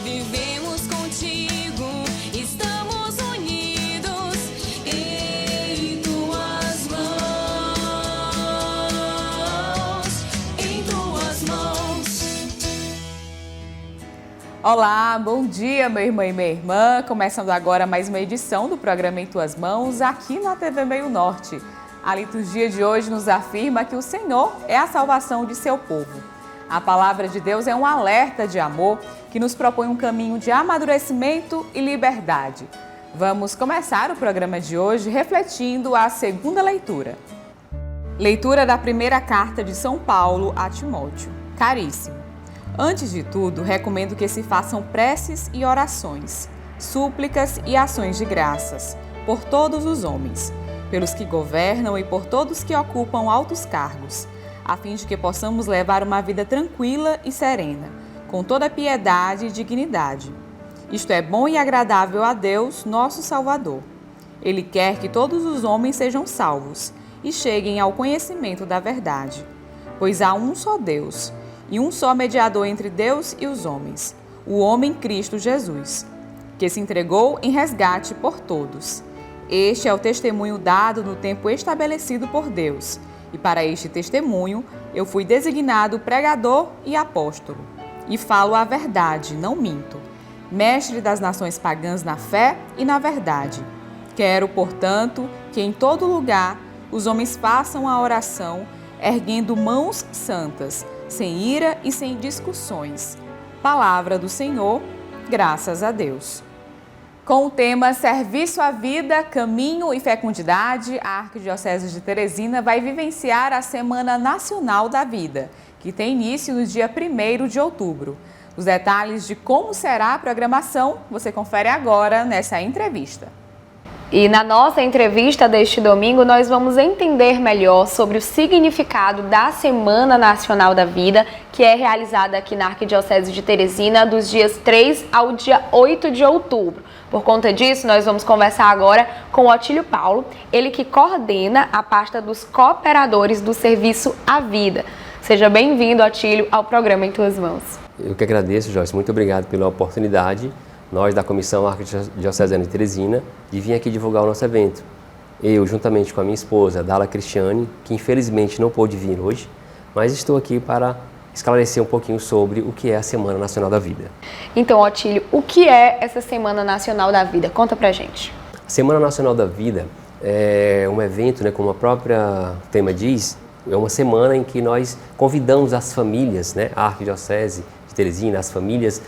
vivemos contigo, estamos unidos em tuas mãos, em tuas mãos. Olá, bom dia, meu irmão e minha irmã. Começando agora mais uma edição do programa Em Tuas Mãos, aqui na TV Meio Norte. A liturgia de hoje nos afirma que o Senhor é a salvação de seu povo. A palavra de Deus é um alerta de amor que nos propõe um caminho de amadurecimento e liberdade. Vamos começar o programa de hoje refletindo a segunda leitura. Leitura da primeira carta de São Paulo a Timóteo. Caríssimo, antes de tudo, recomendo que se façam preces e orações, súplicas e ações de graças, por todos os homens, pelos que governam e por todos que ocupam altos cargos, a fim de que possamos levar uma vida tranquila e serena, com toda piedade e dignidade. Isto é bom e agradável a Deus, nosso Salvador. Ele quer que todos os homens sejam salvos e cheguem ao conhecimento da verdade, pois há um só Deus e um só mediador entre Deus e os homens, o homem Cristo Jesus, que se entregou em resgate por todos. Este é o testemunho dado no tempo estabelecido por Deus, e para este testemunho eu fui designado pregador e apóstolo. E falo a verdade, não minto, mestre das nações pagãs na fé e na verdade. Quero, portanto, que em todo lugar os homens façam a oração, erguendo mãos santas, sem ira e sem discussões. Palavra do Senhor, graças a Deus. Com o tema Serviço à Vida, Caminho e Fecundidade, a Arquidiocese de Teresina vai vivenciar a Semana Nacional da Vida, que tem início no dia 1º de outubro. Os detalhes de como será a programação você confere agora nessa entrevista. E na nossa entrevista deste domingo, nós vamos entender melhor sobre o significado da Semana Nacional da Vida, que é realizada aqui na Arquidiocese de Teresina dos dias 3 ao dia 8 de outubro. Por conta disso, nós vamos conversar agora com o Otílio Paulo, ele que coordena a pasta dos cooperadores do Serviço à Vida. Seja bem-vindo, Otílio, ao programa Em Tuas Mãos. Eu que agradeço, Joyce. Muito obrigado pela oportunidade. Nós, da Comissão Arquidiocesana de Teresina, de vir aqui divulgar o nosso evento. Eu, juntamente com a minha esposa, Dala Cristiane, que infelizmente não pôde vir hoje, mas estou aqui para esclarecer um pouquinho sobre o que é a Semana Nacional da Vida. Então, Otílio, o que é essa Semana Nacional da Vida? Conta pra gente. A Semana Nacional da Vida é um evento, né, como a própria tema diz, é uma semana em que nós convidamos as famílias, né, a Arquidiocese de Teresina, as famílias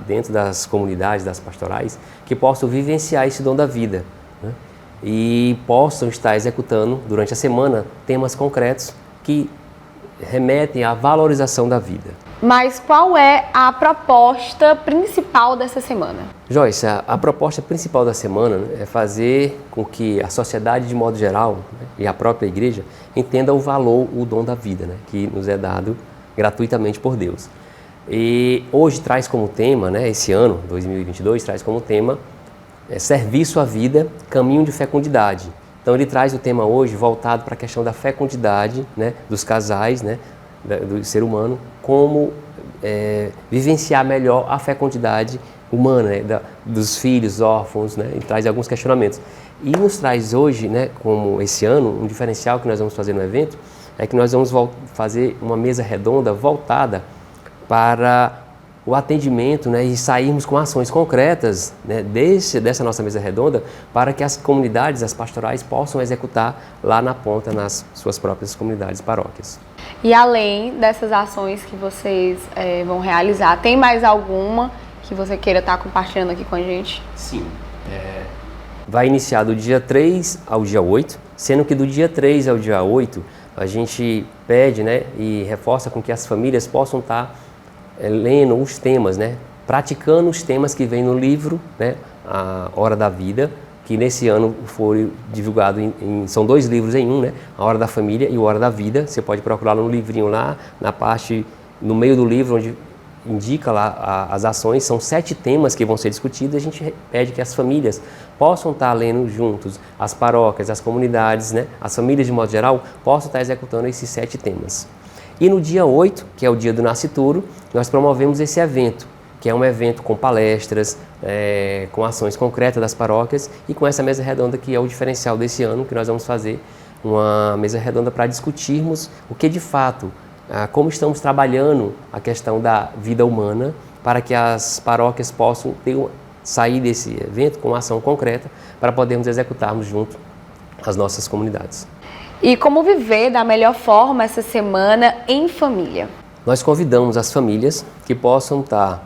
dentro das comunidades, das pastorais, que possam vivenciar esse dom da vida, né, e possam estar executando durante a semana temas concretos que remetem à valorização da vida. Mas qual é a proposta principal dessa semana? Joyce, a proposta principal da semana, né, é fazer com que a sociedade de modo geral, né, e a própria igreja entenda o valor, o dom da vida, né, que nos é dado gratuitamente por Deus. E hoje traz como tema, né, esse ano, 2022, traz como tema Serviço à Vida, Caminho de Fecundidade. Então ele traz o tema hoje voltado para a questão da fecundidade, né, dos casais, né, do ser humano, como vivenciar melhor a fecundidade humana, né, dos filhos órfãos, né, e traz alguns questionamentos. E nos traz hoje, né, como esse ano, um diferencial que nós vamos fazer no evento, é que nós vamos fazer uma mesa redonda voltada para o atendimento, né, e sairmos com ações concretas, né, dessa nossa mesa redonda para que as comunidades, as pastorais possam executar lá na ponta, nas suas próprias comunidades, paróquias. E além dessas ações que vocês vão realizar, tem mais alguma que você queira estar compartilhando aqui com a gente? Sim. Vai iniciar do dia 3 ao dia 8, sendo que do dia 3 ao dia 8 a gente pede, né, e reforça com que as famílias possam estar lendo os temas, né, praticando os temas que vem no livro, né, A Hora da Vida, que nesse ano foi divulgado são 2 livros em um, né, A Hora da Família e o Hora da Vida. Você pode procurar no livrinho lá, na parte, no meio do livro, onde indica lá as ações. São 7 temas que vão ser discutidos. A gente pede que as famílias possam estar lendo juntos, as paróquias, as comunidades, né, as famílias de modo geral, possam estar executando esses 7 temas. E no dia 8, que é o dia do nascituro, nós promovemos esse evento, que é um evento com palestras, com ações concretas das paróquias e com essa mesa redonda que é o diferencial desse ano, que nós vamos fazer uma mesa redonda para discutirmos o que de fato, como estamos trabalhando a questão da vida humana para que as paróquias possam sair desse evento com uma ação concreta para podermos executarmos junto às nossas comunidades. E como viver da melhor forma essa semana em família? Nós convidamos as famílias que possam estar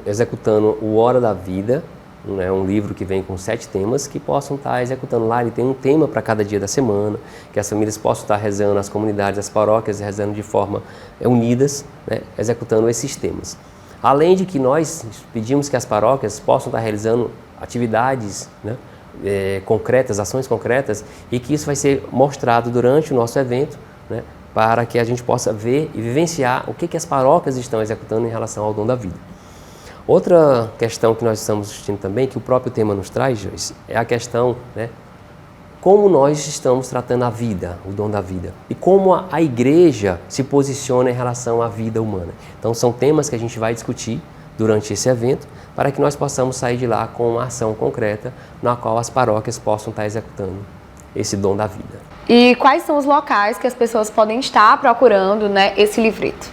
executando o Hora da Vida, um livro que vem com 7 temas, que possam estar executando lá. Ele tem um tema para cada dia da semana, que as famílias possam estar rezando, as comunidades, as paróquias, rezando de forma unidas, executando esses temas. Além de que nós pedimos que as paróquias possam estar realizando atividades concretas, ações concretas, e que isso vai ser mostrado durante o nosso evento, para que a gente possa ver e vivenciar o que as paróquias estão executando em relação ao dom da vida. Outra questão que nós estamos discutindo também, que o próprio tema nos traz, Joyce, é a questão, como nós estamos tratando a vida, o dom da vida, e como a igreja se posiciona em relação à vida humana. Então são temas que a gente vai discutir durante esse evento, para que nós possamos sair de lá com uma ação concreta, na qual as paróquias possam estar executando esse dom da vida. E quais são os locais que as pessoas podem estar procurando esse livreto?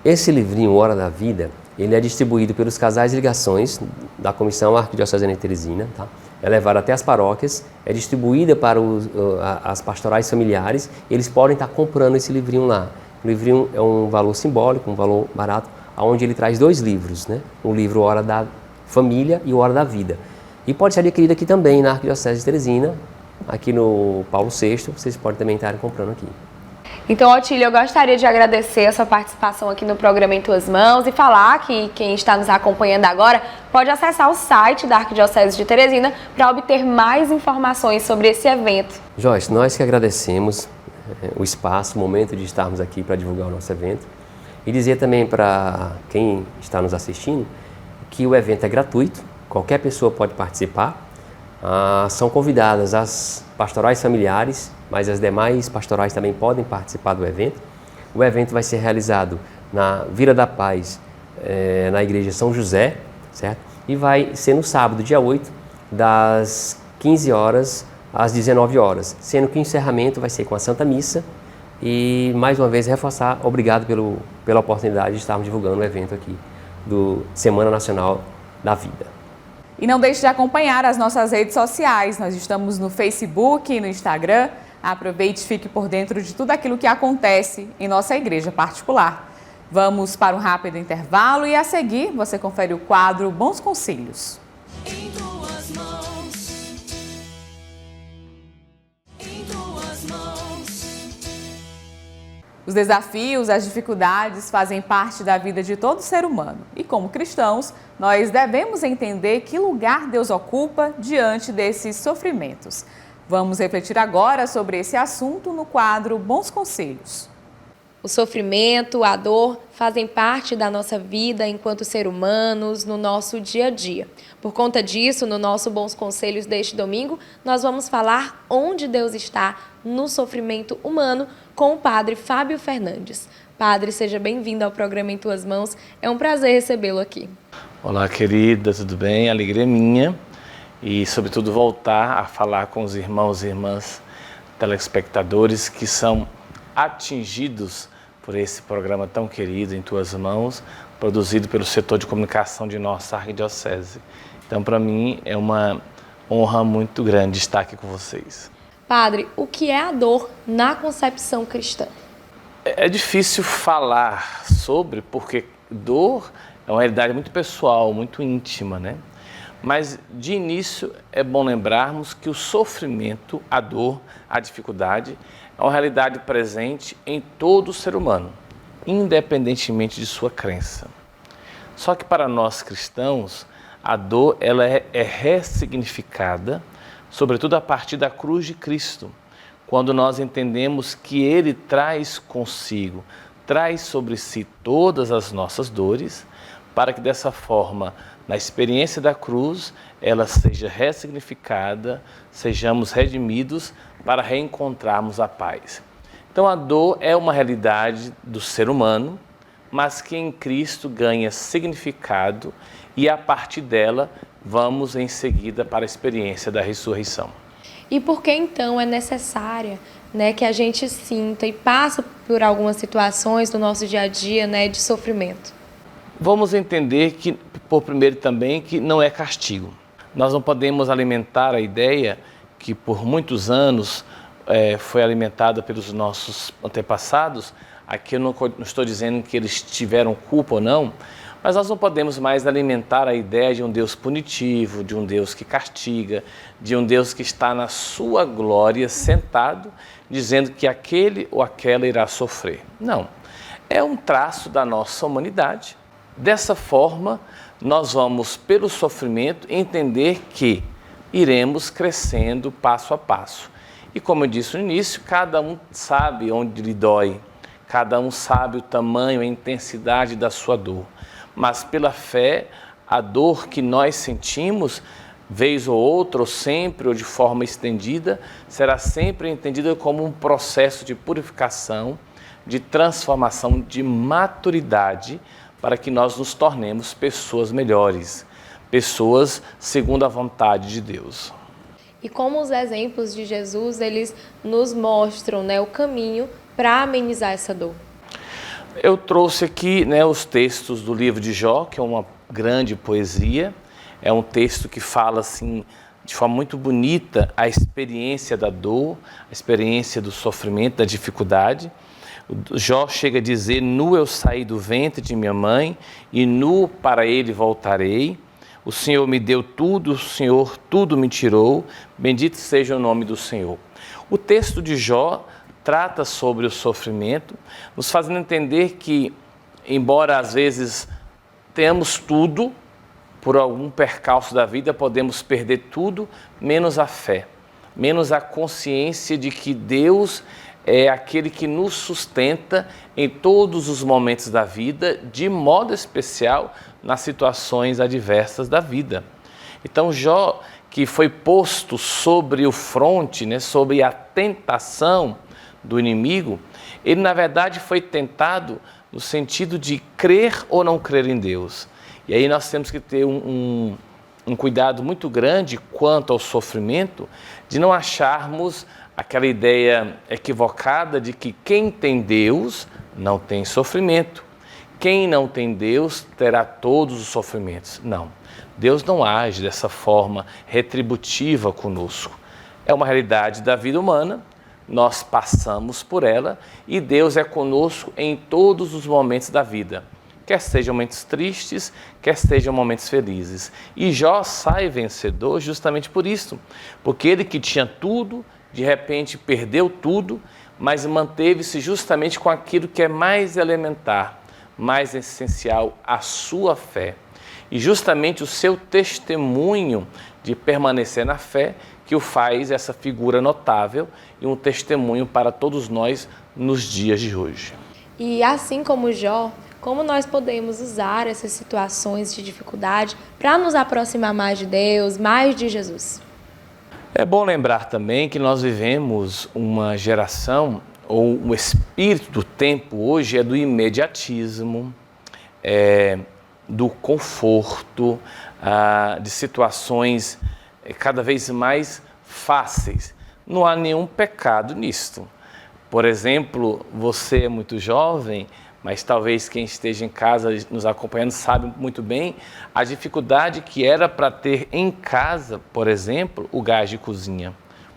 Esse livrinho, Hora da Vida, ele é distribuído pelos casais de ligações da Comissão Arquidiocesana de Teresina, tá? É levado até as paróquias, é distribuída para as pastorais familiares, e eles podem estar comprando esse livrinho lá. O livrinho é um valor simbólico, um valor barato, onde ele traz 2 livros, o livro Hora da Família e o Hora da Vida. E pode ser adquirido aqui também na Arquidiocese de Teresina, aqui no Paulo VI, vocês podem também estar comprando aqui. Então, Otílio, eu gostaria de agradecer a sua participação aqui no programa Em Tuas Mãos e falar que quem está nos acompanhando agora pode acessar o site da Arquidiocese de Teresina para obter mais informações sobre esse evento. Joyce, nós que agradecemos o espaço, o momento de estarmos aqui para divulgar o nosso evento, e dizer também para quem está nos assistindo que o evento é gratuito, qualquer pessoa pode participar. São convidadas as pastorais familiares, mas as demais pastorais também podem participar do evento. O evento vai ser realizado na Vila da Paz, na Igreja São José, certo? E vai ser no sábado, dia 8, das 15 horas às 19 horas, sendo que o encerramento vai ser com a Santa Missa. E, mais uma vez, reforçar, obrigado pela oportunidade de estarmos divulgando o evento aqui do Semana Nacional da Vida. E não deixe de acompanhar as nossas redes sociais. Nós estamos no Facebook e no Instagram. Aproveite e fique por dentro de tudo aquilo que acontece em nossa igreja particular. Vamos para um rápido intervalo e a seguir você confere o quadro Bons Conselhos. Em tuas mãos. Em tuas mãos. Os desafios, as dificuldades fazem parte da vida de todo ser humano. E como cristãos, nós devemos entender que lugar Deus ocupa diante desses sofrimentos. Vamos refletir agora sobre esse assunto no quadro Bons Conselhos. O sofrimento, a dor fazem parte da nossa vida enquanto ser humanos, no nosso dia a dia. Por conta disso, no nosso Bons Conselhos deste domingo, nós vamos falar onde Deus está no sofrimento humano com o Padre Fábio Fernandes. Padre, seja bem-vindo ao programa Em Tuas Mãos. É um prazer recebê-lo aqui. Olá, querida, tudo bem? A alegria é minha e, sobretudo, voltar a falar com os irmãos e irmãs telespectadores que são atingidos por esse programa tão querido Em Tuas Mãos, produzido pelo setor de comunicação de nossa arquidiocese. Então, para mim, é uma honra muito grande estar aqui com vocês. Padre, o que é a dor na concepção cristã? É difícil falar sobre, porque dor é uma realidade muito pessoal, muito íntima, né? Mas, de início, é bom lembrarmos que o sofrimento, a dor, a dificuldade, é uma realidade presente em todo ser humano, independentemente de sua crença. Só que para nós cristãos, a dor ela é ressignificada, sobretudo a partir da cruz de Cristo, quando nós entendemos que Ele traz consigo, traz sobre si todas as nossas dores, para que dessa forma, na experiência da cruz, ela seja ressignificada, sejamos redimidos para reencontrarmos a paz. Então a dor é uma realidade do ser humano, mas que em Cristo ganha significado e a partir dela vamos em seguida para a experiência da ressurreição. E por que então é necessária, né, que a gente sinta e passe por algumas situações do nosso dia a dia, né, de sofrimento? Vamos entender que, por primeiro também, que não é castigo. Nós não podemos alimentar a ideia que por muitos anos foi alimentada pelos nossos antepassados. Aqui eu não estou dizendo que eles tiveram culpa ou não, mas nós não podemos mais alimentar a ideia de um Deus punitivo, de um Deus que castiga, de um Deus que está na sua glória sentado, dizendo que aquele ou aquela irá sofrer. Não, é um traço da nossa humanidade. Dessa forma, nós vamos, pelo sofrimento, entender que iremos crescendo passo a passo. E como eu disse no início, cada um sabe onde lhe dói, cada um sabe o tamanho, a intensidade da sua dor. Mas pela fé, a dor que nós sentimos, vez ou outra, ou sempre, ou de forma estendida, será sempre entendida como um processo de purificação, de transformação, de maturidade, para que nós nos tornemos pessoas melhores, pessoas segundo a vontade de Deus. E como os exemplos de Jesus, eles nos mostram, né, o caminho para amenizar essa dor. Eu trouxe aqui, né, os textos do livro de Jó, que é uma grande poesia. É um texto que fala assim, de forma muito bonita, a experiência da dor, a experiência do sofrimento, da dificuldade. O Jó chega a dizer: nu eu saí do ventre de minha mãe e nu para ele voltarei. O Senhor me deu tudo, o Senhor tudo me tirou, bendito seja o nome do Senhor. O texto de Jó trata sobre o sofrimento, nos fazendo entender que, embora às vezes tenhamos tudo, por algum percalço da vida podemos perder tudo, menos a fé, menos a consciência de que Deus é aquele que nos sustenta em todos os momentos da vida, de modo especial nas situações adversas da vida. Então Jó, que foi posto sobre o fronte, né, sobre a tentação do inimigo, ele na verdade foi tentado no sentido de crer ou não crer em Deus. E aí nós temos que ter um cuidado muito grande quanto ao sofrimento, de não acharmos aquela ideia equivocada de que quem tem Deus não tem sofrimento. Quem não tem Deus terá todos os sofrimentos. Não, Deus não age dessa forma retributiva conosco. É uma realidade da vida humana, nós passamos por ela e Deus é conosco em todos os momentos da vida. Quer sejam momentos tristes, quer sejam momentos felizes. E Jó sai vencedor justamente por isso, porque ele que tinha tudo, de repente perdeu tudo, mas manteve-se justamente com aquilo que é mais elementar, mais essencial, a sua fé. E justamente o seu testemunho de permanecer na fé que o faz essa figura notável e um testemunho para todos nós nos dias de hoje. E assim como Jó, como nós podemos usar essas situações de dificuldade para nos aproximar mais de Deus, mais de Jesus? É bom lembrar também que nós vivemos uma geração, ou o espírito do tempo hoje é do imediatismo, do conforto, de situações cada vez mais fáceis. Não há nenhum pecado nisto. Por exemplo, você é muito jovem, mas talvez quem esteja em casa nos acompanhando sabe muito bem a dificuldade que era para ter em casa, por exemplo, o gás de cozinha.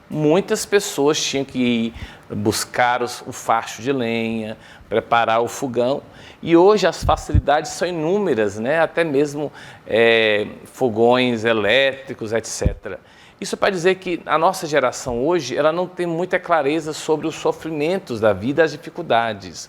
Muitas pessoas tinham que ir buscar o facho de lenha, preparar o fogão, e hoje as facilidades são inúmeras, né? Até mesmo fogões elétricos, etc. Isso para dizer que a nossa geração hoje ela não tem muita clareza sobre os sofrimentos da vida, as dificuldades.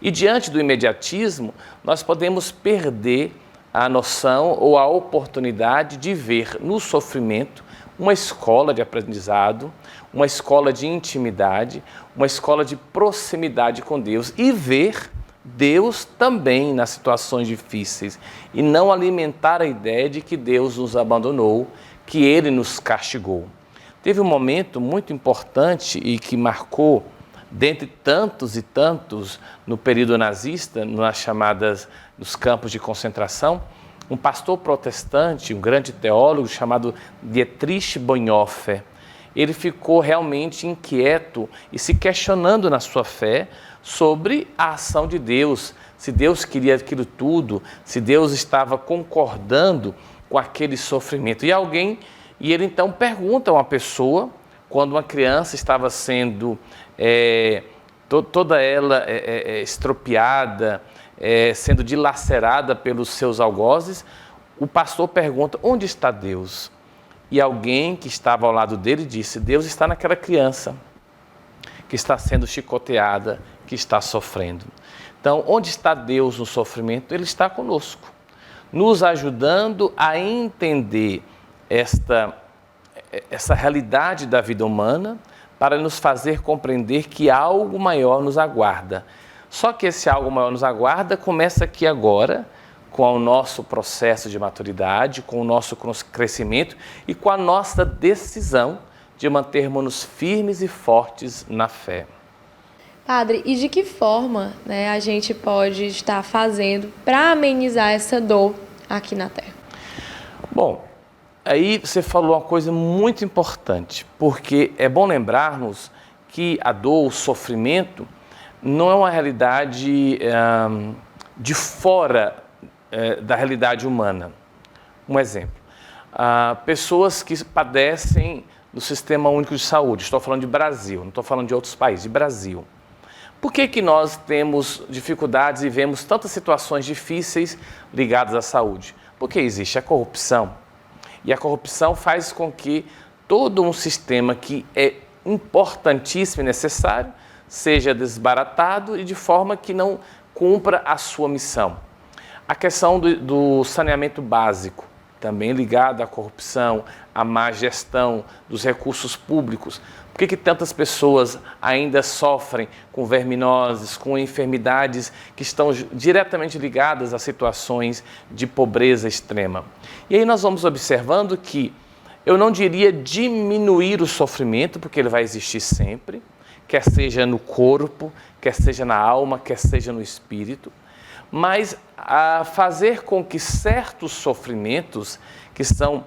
E diante do imediatismo, nós podemos perder a noção ou a oportunidade de ver no sofrimento uma escola de aprendizado, uma escola de intimidade, uma escola de proximidade com Deus e ver Deus também nas situações difíceis e não alimentar a ideia de que Deus nos abandonou, que Ele nos castigou. Teve um momento muito importante e que marcou dentre tantos e tantos no período nazista, nos campos de concentração, um pastor protestante, um grande teólogo chamado Dietrich Bonhoeffer, ele ficou realmente inquieto e se questionando na sua fé sobre a ação de Deus, se Deus queria aquilo tudo, se Deus estava concordando com aquele sofrimento. E ele então pergunta a uma pessoa, quando uma criança estava sendo toda ela estropiada, sendo dilacerada pelos seus algozes, o pastor pergunta: onde está Deus? E alguém que estava ao lado dele disse: Deus está naquela criança que está sendo chicoteada, que está sofrendo. Então, onde está Deus no sofrimento? Ele está conosco, nos ajudando a entender essa realidade da vida humana, para nos fazer compreender que algo maior nos aguarda. Só que esse algo maior nos aguarda começa aqui agora, com o nosso processo de maturidade, com o nosso crescimento e com a nossa decisão de mantermos-nos firmes e fortes na fé. Padre, e de que forma, né, a gente pode estar fazendo para amenizar essa dor aqui na Terra? Bom, aí você falou uma coisa muito importante, porque é bom lembrarmos que a dor, o sofrimento, não é uma realidade de fora da realidade humana. Um exemplo, pessoas que padecem do Sistema Único de Saúde, estou falando de Brasil, não estou falando de outros países, de Brasil. Por que nós temos dificuldades e vemos tantas situações difíceis ligadas à saúde? Porque existe a corrupção. E a corrupção faz com que todo um sistema que é importantíssimo e necessário seja desbaratado e de forma que não cumpra a sua missão. A questão do saneamento básico, também ligado à corrupção, à má gestão dos recursos públicos. Por que tantas pessoas ainda sofrem com verminoses, com enfermidades que estão diretamente ligadas a situações de pobreza extrema? E aí nós vamos observando que eu não diria diminuir o sofrimento, porque ele vai existir sempre, quer seja no corpo, quer seja na alma, quer seja no espírito, mas a fazer com que certos sofrimentos que são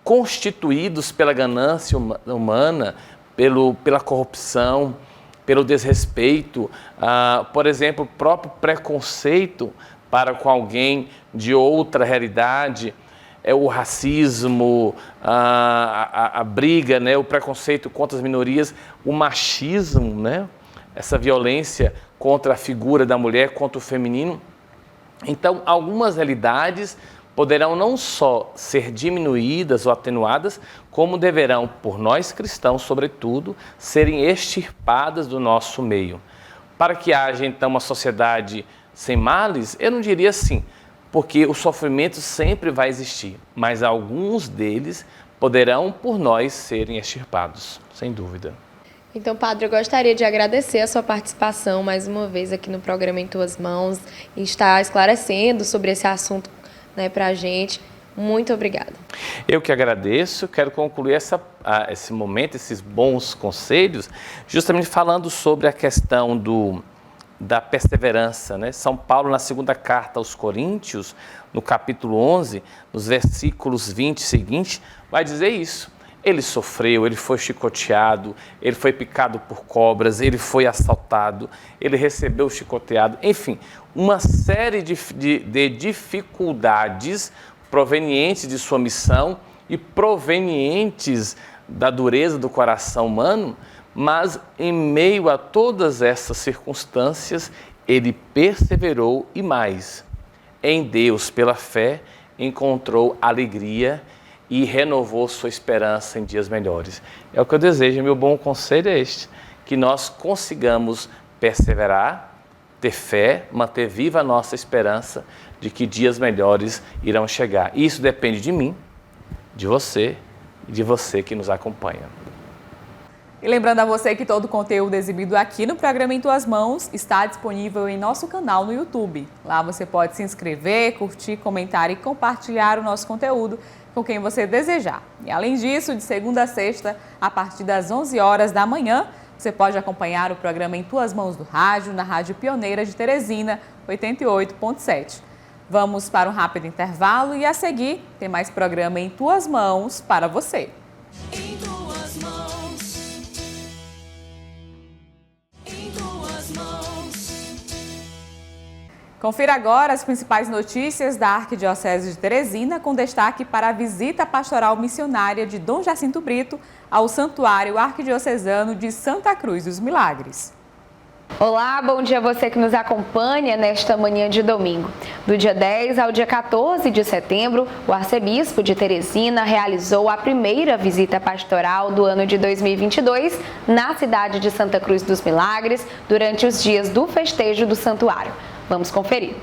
constituídos pela ganância humana, pela corrupção, pelo desrespeito, por exemplo, o próprio preconceito para com alguém de outra realidade, o racismo, a briga, né, o preconceito contra as minorias, o machismo, né, essa violência contra a figura da mulher, contra o feminino. Então, algumas realidades poderão não só ser diminuídas ou atenuadas, como deverão, por nós cristãos, sobretudo, serem extirpadas do nosso meio. Para que haja, então, uma sociedade sem males, eu não diria assim, porque o sofrimento sempre vai existir, mas alguns deles poderão, por nós, serem extirpados, sem dúvida. Então, Padre, eu gostaria de agradecer a sua participação mais uma vez aqui no programa Em Tuas Mãos e estar esclarecendo sobre esse assunto, né, para a gente. Muito obrigada. Eu que agradeço, quero concluir esse momento, esses bons conselhos, justamente falando sobre a questão da perseverança, né? São Paulo, na segunda carta aos Coríntios, no capítulo 11, nos versículos 20 seguintes, vai dizer isso. Ele sofreu, ele foi chicoteado, ele foi picado por cobras, ele foi assaltado, ele recebeu chicoteado, enfim, uma série de dificuldades provenientes de sua missão e provenientes da dureza do coração humano, mas em meio a todas essas circunstâncias, ele perseverou e mais. Em Deus, pela fé, encontrou alegria e renovou sua esperança em dias melhores. É o que eu desejo, meu bom conselho é este, que nós consigamos perseverar, ter fé, manter viva a nossa esperança de que dias melhores irão chegar. E isso depende de mim, de você e de você que nos acompanha. E lembrando a você que todo o conteúdo exibido aqui no programa Em Tuas Mãos está disponível em nosso canal no YouTube. Lá você pode se inscrever, curtir, comentar e compartilhar o nosso conteúdo com quem você desejar. E além disso, de segunda a sexta, a partir das 11 horas da manhã, Você pode acompanhar o programa Em Tuas Mãos do rádio, na Rádio Pioneira de Teresina, 88.7. Vamos para um rápido intervalo e a seguir tem mais programa Em Tuas Mãos para você. Em tuas mãos. Em tuas mãos. Confira agora as principais notícias da Arquidiocese de Teresina, com destaque para a visita pastoral missionária de Dom Jacinto Brito ao Santuário Arquidiocesano de Santa Cruz dos Milagres. Olá, bom dia a você que nos acompanha nesta manhã de domingo. Do dia 10 ao dia 14 de setembro, o arcebispo de Teresina realizou a primeira visita pastoral do ano de 2022 na cidade de Santa Cruz dos Milagres, durante os dias do festejo do santuário. Vamos conferir.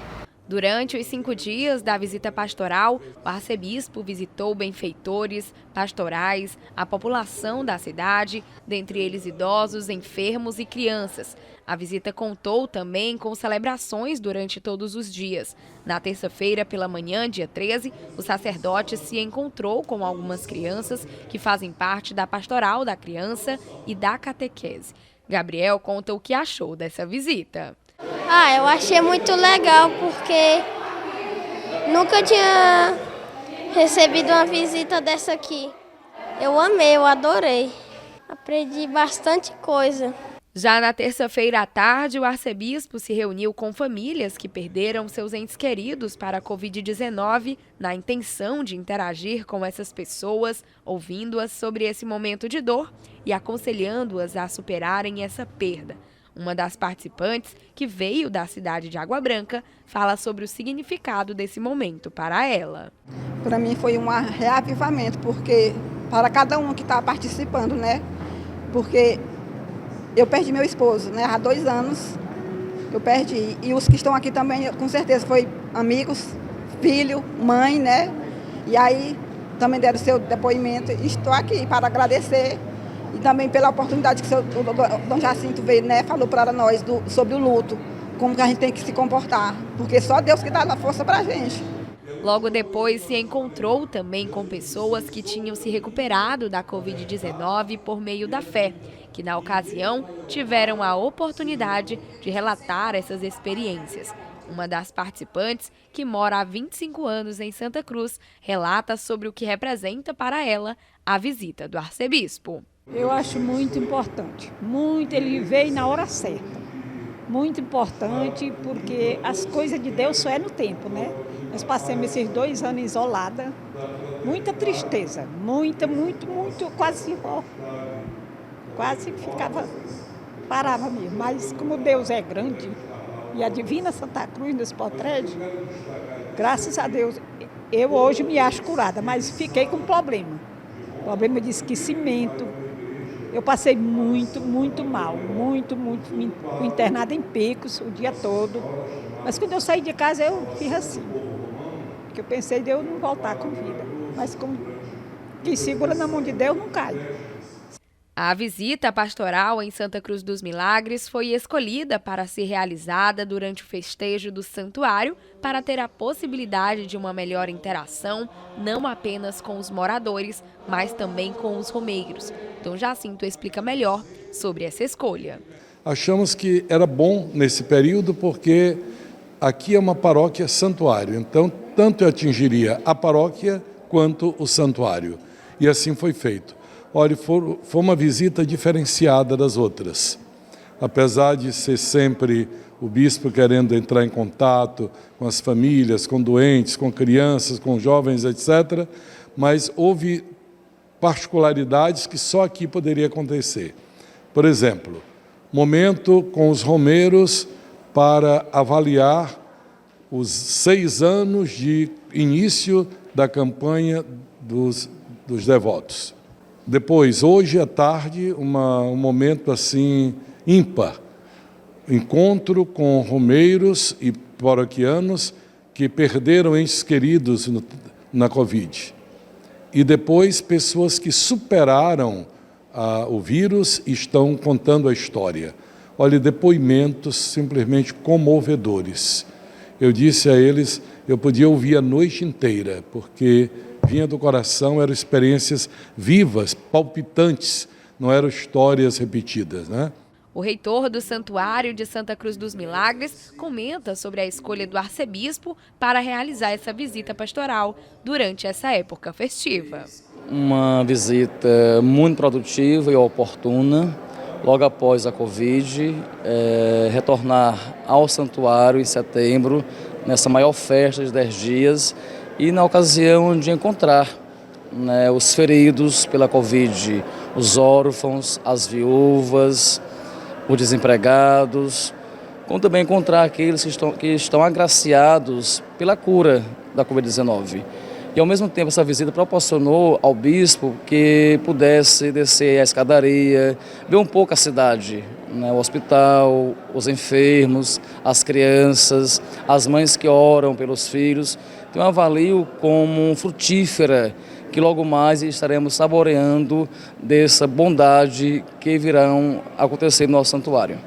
Durante os 5 dias da visita pastoral, o arcebispo visitou benfeitores, pastorais, a população da cidade, dentre eles idosos, enfermos e crianças. A visita contou também com celebrações durante todos os dias. Na terça-feira, pela manhã, dia 13, o sacerdote se encontrou com algumas crianças que fazem parte da pastoral da criança e da catequese. Gabriel conta o que achou dessa visita. Eu achei muito legal porque nunca tinha recebido uma visita dessa aqui. Eu amei, eu adorei. Aprendi bastante coisa. Já na terça-feira à tarde, o arcebispo se reuniu com famílias que perderam seus entes queridos para a Covid-19, na intenção de interagir com essas pessoas, ouvindo-as sobre esse momento de dor e aconselhando-as a superarem essa perda. Uma das participantes, que veio da cidade de Água Branca, fala sobre o significado desse momento para ela. Para mim foi um reavivamento, porque para cada um que está participando, né? Porque eu perdi meu esposo, né? Há 2 anos eu perdi. E os que estão aqui também, com certeza, foi amigos, filho, mãe, né? E aí também deram seu depoimento. Estou aqui para agradecer. E também pela oportunidade que o Dom Jacinto veio, né, falou para nós sobre o luto, como que a gente tem que se comportar, porque só Deus que dá a força para a gente. Logo depois, se encontrou também com pessoas que tinham se recuperado da Covid-19 por meio da fé, que na ocasião tiveram a oportunidade de relatar essas experiências. Uma das participantes, que mora há 25 anos em Santa Cruz, relata sobre o que representa para ela a visita do arcebispo. Eu acho muito importante, ele veio na hora certa, muito importante porque as coisas de Deus só é no tempo, né? Nós passamos esses 2 anos isolada, muita tristeza, muito, quase parava mesmo, mas como Deus é grande e a Divina Santa Cruz nos protege, graças a Deus, eu hoje me acho curada, mas fiquei com problema de esquecimento. Eu passei muito mal, internada em picos o dia todo. Mas quando eu saí de casa, eu fiz assim. Porque eu pensei de eu não voltar com vida. Mas como quem segura na mão de Deus não cai. A visita pastoral em Santa Cruz dos Milagres foi escolhida para ser realizada durante o festejo do santuário para ter a possibilidade de uma melhor interação, não apenas com os moradores, mas também com os romeiros. Dom Jacinto explica melhor sobre essa escolha. Achamos que era bom nesse período porque aqui é uma paróquia santuário, então tanto atingiria a paróquia quanto o santuário. E assim foi feito. Olha, foi uma visita diferenciada das outras. Apesar de ser sempre o bispo querendo entrar em contato com as famílias, com doentes, com crianças, com jovens, etc., mas houve particularidades que só aqui poderia acontecer. Por exemplo, momento com os romeiros para avaliar os 6 anos de início da campanha dos devotos. Depois, hoje à tarde, um momento assim ímpar, encontro com romeiros e paroquianos que perderam entes queridos na Covid. E depois, pessoas que superaram o vírus e estão contando a história. Olha, depoimentos simplesmente comovedores. Eu disse a eles, eu podia ouvir a noite inteira, porque vinha do coração, eram experiências vivas, palpitantes, não eram histórias repetidas, né? O reitor do Santuário de Santa Cruz dos Milagres comenta sobre a escolha do arcebispo para realizar essa visita pastoral durante essa época festiva. Uma visita muito produtiva e oportuna, logo após a Covid, retornar ao santuário em setembro, nessa maior festa de 10 dias, e na ocasião de encontrar, né, os feridos pela Covid, os órfãos, as viúvas, os desempregados, como também encontrar aqueles que estão agraciados pela cura da Covid-19. E ao mesmo tempo essa visita proporcionou ao bispo que pudesse descer a escadaria, ver um pouco a cidade, né, o hospital, os enfermos, as crianças, as mães que oram pelos filhos. Então eu avalio como frutífera, que logo mais estaremos saboreando dessa bondade que virão acontecer no nosso santuário.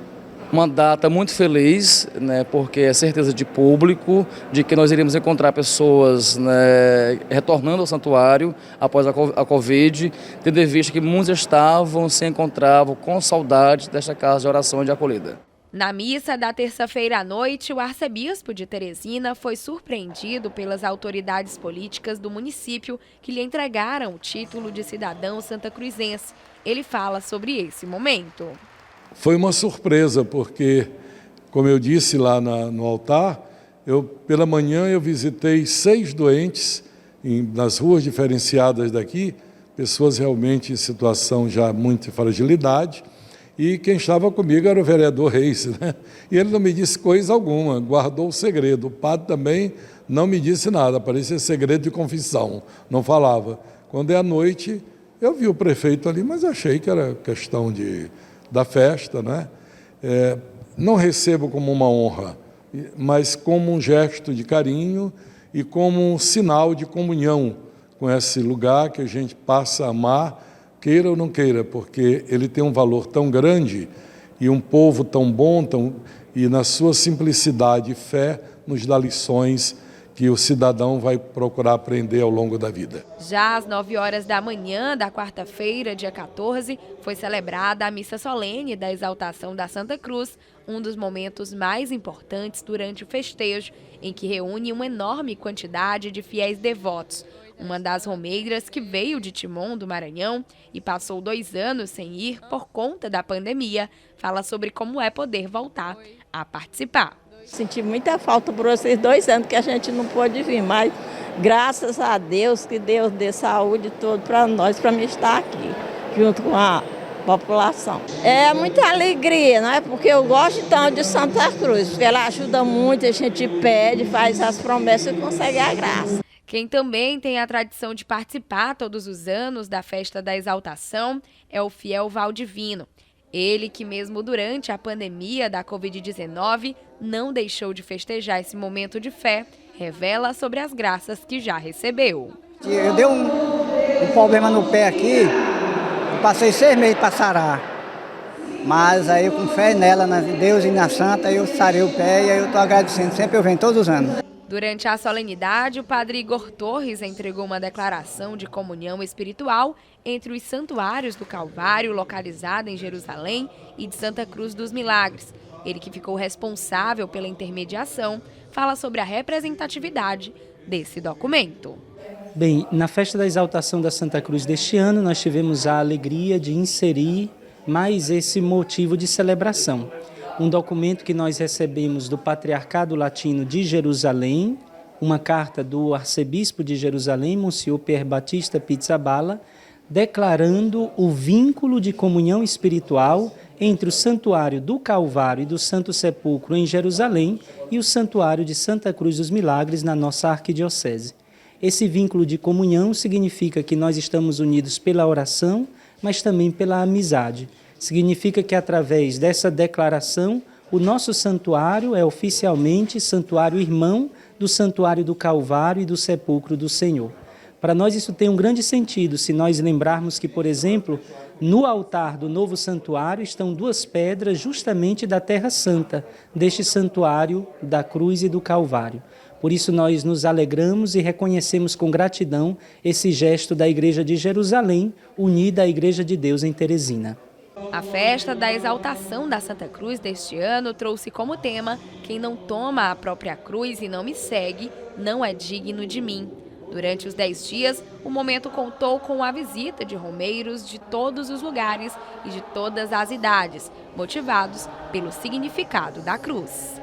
Uma data muito feliz, né, porque é certeza de público, de que nós iremos encontrar pessoas, né, retornando ao santuário após a Covid, tendo em vista que muitos se encontravam com saudade desta casa de oração e de acolhida. Na missa da terça-feira à noite, o arcebispo de Teresina foi surpreendido pelas autoridades políticas do município que lhe entregaram o título de cidadão santacruzense. Ele fala sobre esse momento. Foi uma surpresa, porque, como eu disse lá no altar, pela manhã eu visitei 6 doentes nas ruas diferenciadas daqui, pessoas realmente em situação já muito de fragilidade, e quem estava comigo era o vereador Reis, né? E ele não me disse coisa alguma, guardou o segredo. O padre também não me disse nada, parecia segredo de confissão, não falava. Quando é à noite, eu vi o prefeito ali, mas achei que era questão da festa, né? Não recebo como uma honra, mas como um gesto de carinho e como um sinal de comunhão com esse lugar que a gente passa a amar, queira ou não queira, porque ele tem um valor tão grande e um povo tão bom, e na sua simplicidade e fé nos dá lições que o cidadão vai procurar aprender ao longo da vida. Já às 9 horas da manhã da quarta-feira, dia 14, foi celebrada a missa solene da exaltação da Santa Cruz, um dos momentos mais importantes durante o festejo, em que reúne uma enorme quantidade de fiéis devotos. Uma das romeiras que veio de Timon, do Maranhão, e passou 2 anos sem ir por conta da pandemia, fala sobre como é poder voltar a participar. Senti muita falta por esses 2 anos que a gente não pôde vir, mas graças a Deus, que Deus dê saúde toda para nós, para mim estar aqui, junto com a população. É muita alegria, não é? Porque eu gosto então de Santa Cruz, porque ela ajuda muito, a gente pede, faz as promessas e consegue a graça. Quem também tem a tradição de participar todos os anos da festa da exaltação é o fiel Valdivino. Ele que mesmo durante a pandemia da Covid-19 não deixou de festejar esse momento de fé, revela sobre as graças que já recebeu. Eu dei um problema no pé aqui, eu passei 6 meses para sarar. Mas aí com fé nela, em Deus e na Santa, eu sarei o pé e aí eu estou agradecendo, sempre eu venho todos os anos. Durante a solenidade, o padre Igor Torres entregou uma declaração de comunhão espiritual entre os santuários do Calvário, localizado em Jerusalém, e de Santa Cruz dos Milagres. Ele, que ficou responsável pela intermediação, fala sobre a representatividade desse documento. Bem, na festa da exaltação da Santa Cruz deste ano, nós tivemos a alegria de inserir mais esse motivo de celebração. Um documento que nós recebemos do Patriarcado Latino de Jerusalém, uma carta do arcebispo de Jerusalém, Monsenhor Pier Battista Pizzaballa, declarando o vínculo de comunhão espiritual entre o Santuário do Calvário e do Santo Sepulcro em Jerusalém e o Santuário de Santa Cruz dos Milagres na nossa arquidiocese. Esse vínculo de comunhão significa que nós estamos unidos pela oração, mas também pela amizade. Significa que, através dessa declaração, o nosso santuário é oficialmente santuário irmão do Santuário do Calvário e do Sepulcro do Senhor. Para nós isso tem um grande sentido, se nós lembrarmos que, por exemplo, no altar do novo santuário estão 2 pedras justamente da Terra Santa, deste santuário da Cruz e do Calvário. Por isso nós nos alegramos e reconhecemos com gratidão esse gesto da Igreja de Jerusalém, unida à Igreja de Deus em Teresina. A festa da exaltação da Santa Cruz deste ano trouxe como tema: quem não toma a própria cruz e não me segue, não é digno de mim. Durante os 10 dias, o momento contou com a visita de romeiros de todos os lugares e de todas as idades, motivados pelo significado da cruz.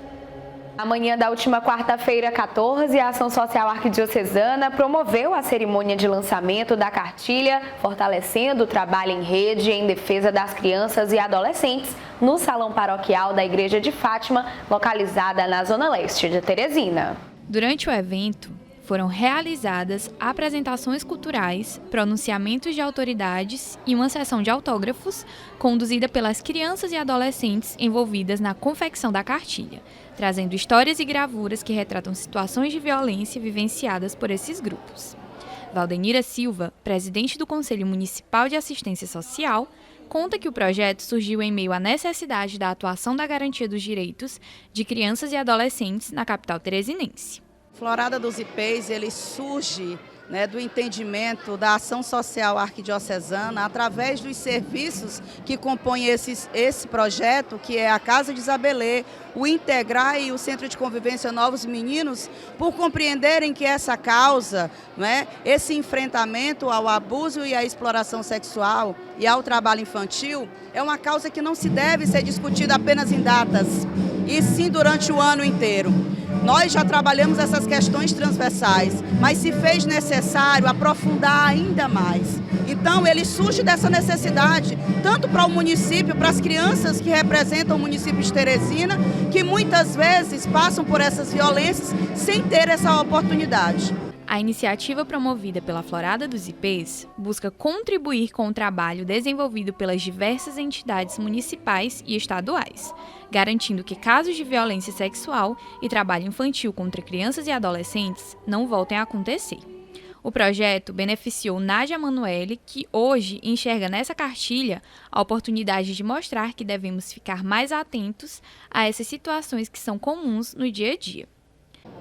Amanhã da última quarta-feira, 14, a Ação Social Arquidiocesana promoveu a cerimônia de lançamento da cartilha, fortalecendo o trabalho em rede em defesa das crianças e adolescentes no Salão Paroquial da Igreja de Fátima, localizada na Zona Leste de Teresina. Durante o evento, foram realizadas apresentações culturais, pronunciamentos de autoridades e uma sessão de autógrafos, conduzida pelas crianças e adolescentes envolvidas na confecção da cartilha, trazendo histórias e gravuras que retratam situações de violência vivenciadas por esses grupos. Valdenira Silva, presidente do Conselho Municipal de Assistência Social, conta que o projeto surgiu em meio à necessidade da atuação da garantia dos direitos de crianças e adolescentes na capital teresinense. Florada dos IPs, ele surge do entendimento da ação social arquidiocesana através dos serviços que compõem esse projeto, que é a Casa de Isabelê, o Integrar e o Centro de Convivência Novos Meninos, por compreenderem que essa causa, esse enfrentamento ao abuso e à exploração sexual e ao trabalho infantil, é uma causa que não se deve ser discutida apenas em datas, e sim durante o ano inteiro. Nós já trabalhamos essas questões transversais, mas se fez necessário aprofundar ainda mais. Então, ele surge dessa necessidade, tanto para o município, para as crianças que representam o município de Teresina, que muitas vezes passam por essas violências sem ter essa oportunidade. A iniciativa promovida pela Florada dos IPs busca contribuir com o trabalho desenvolvido pelas diversas entidades municipais e estaduais, garantindo que casos de violência sexual e trabalho infantil contra crianças e adolescentes não voltem a acontecer. O projeto beneficiou Nádia Manoeli, que hoje enxerga nessa cartilha a oportunidade de mostrar que devemos ficar mais atentos a essas situações que são comuns no dia a dia.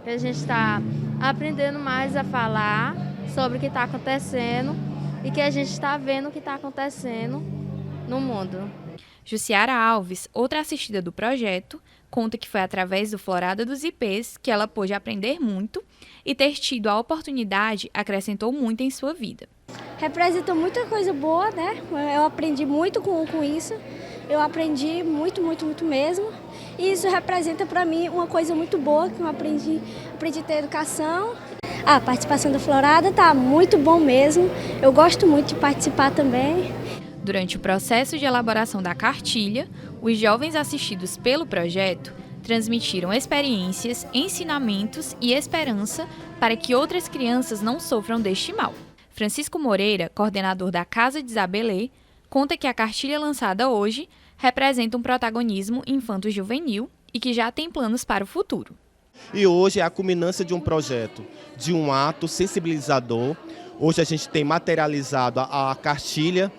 A gente está aprendendo mais a falar sobre o que está acontecendo e que a gente está vendo o que está acontecendo no mundo. Jussiara Alves, outra assistida do projeto, conta que foi através do Florada dos IPs que ela pôde aprender muito e ter tido a oportunidade acrescentou muito em sua vida. Representa muita coisa boa, né? Eu aprendi muito com isso. Eu aprendi muito mesmo. E isso representa para mim uma coisa muito boa que eu aprendi a ter educação. A participação da Florada tá muito bom mesmo. Eu gosto muito de participar também. Durante o processo de elaboração da cartilha, os jovens assistidos pelo projeto transmitiram experiências, ensinamentos e esperança para que outras crianças não sofram deste mal. Francisco Moreira, coordenador da Casa de Isabelê, conta que a cartilha lançada hoje representa um protagonismo infanto-juvenil e que já tem planos para o futuro. E hoje é a culminância de um projeto, de um ato sensibilizador. Hoje a gente tem materializado a cartilha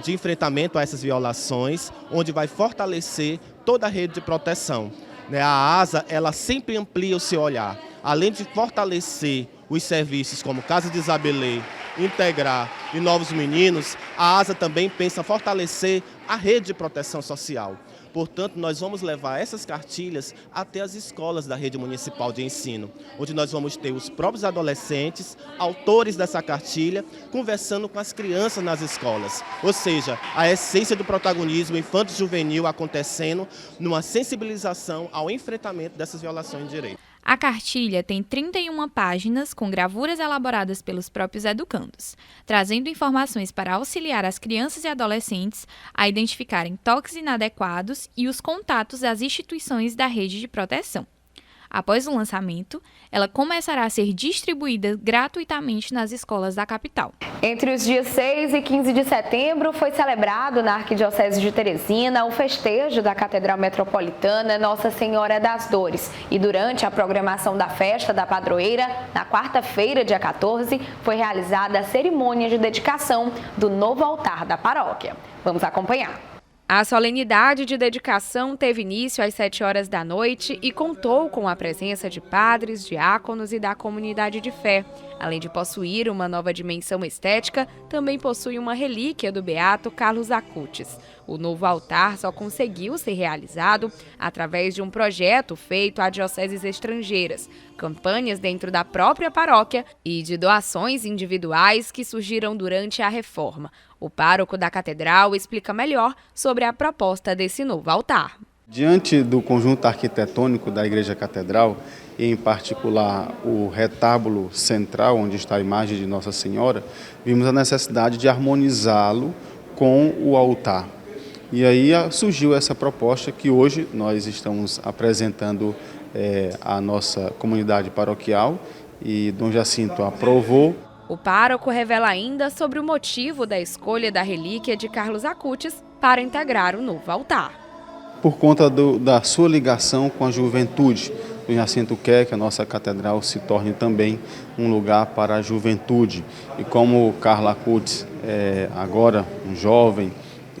de enfrentamento a essas violações, onde vai fortalecer toda a rede de proteção. A ASA, ela sempre amplia o seu olhar. Além de fortalecer os serviços como Casa de Isabelê, Integrar e Novos Meninos, a ASA também pensa fortalecer a rede de proteção social. Portanto, nós vamos levar essas cartilhas até as escolas da rede municipal de ensino, onde nós vamos ter os próprios adolescentes, autores dessa cartilha, conversando com as crianças nas escolas. Ou seja, a essência do protagonismo infanto-juvenil acontecendo numa sensibilização ao enfrentamento dessas violações de direito. A cartilha tem 31 páginas com gravuras elaboradas pelos próprios educandos, trazendo informações para auxiliar as crianças e adolescentes a identificarem toques inadequados e os contatos das instituições da rede de proteção. Após o lançamento, ela começará a ser distribuída gratuitamente nas escolas da capital. Entre os dias 6 e 15 de setembro, foi celebrado na Arquidiocese de Teresina o festejo da Catedral Metropolitana Nossa Senhora das Dores. E durante a programação da festa da padroeira, na quarta-feira, dia 14, foi realizada a cerimônia de dedicação do novo altar da paróquia. Vamos acompanhar. A solenidade de dedicação teve início às 7 horas da noite e contou com a presença de padres, diáconos e da comunidade de fé. Além de possuir uma nova dimensão estética, também possui uma relíquia do beato Carlos Acutis. O novo altar só conseguiu ser realizado através de um projeto feito a dioceses estrangeiras, campanhas dentro da própria paróquia e de doações individuais que surgiram durante a reforma. O pároco da catedral explica melhor sobre a proposta desse novo altar. Diante do conjunto arquitetônico da Igreja Catedral, e em particular o retábulo central, onde está a imagem de Nossa Senhora, vimos a necessidade de harmonizá-lo com o altar. E aí surgiu essa proposta que hoje nós estamos apresentando à nossa comunidade paroquial e Dom Jacinto aprovou. O pároco revela ainda sobre o motivo da escolha da relíquia de Carlos Acutis para integrar o novo altar. Por conta da sua ligação com a juventude, Dom Jacinto quer que a nossa catedral se torne também um lugar para a juventude. E como Carlos Acutis é agora um jovem,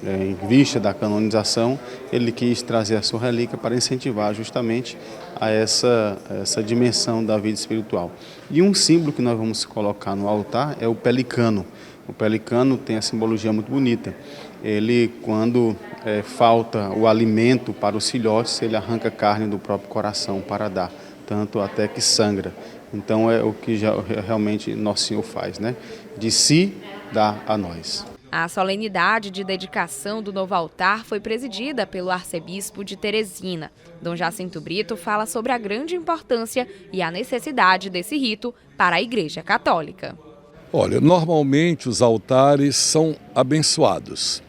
em vista da canonização, ele quis trazer a sua relíquia para incentivar justamente a essa dimensão da vida espiritual. E um símbolo que nós vamos colocar no altar é o pelicano. O pelicano tem a simbologia muito bonita. Ele, quando falta o alimento para os filhotes, ele arranca carne do próprio coração para dar, tanto até que sangra. Então é o que realmente Nosso Senhor faz, né? De si dá a nós. A solenidade de dedicação do novo altar foi presidida pelo arcebispo de Teresina. Dom Jacinto Brito fala sobre a grande importância e a necessidade desse rito para a Igreja Católica. Olha, normalmente os altares são abençoados,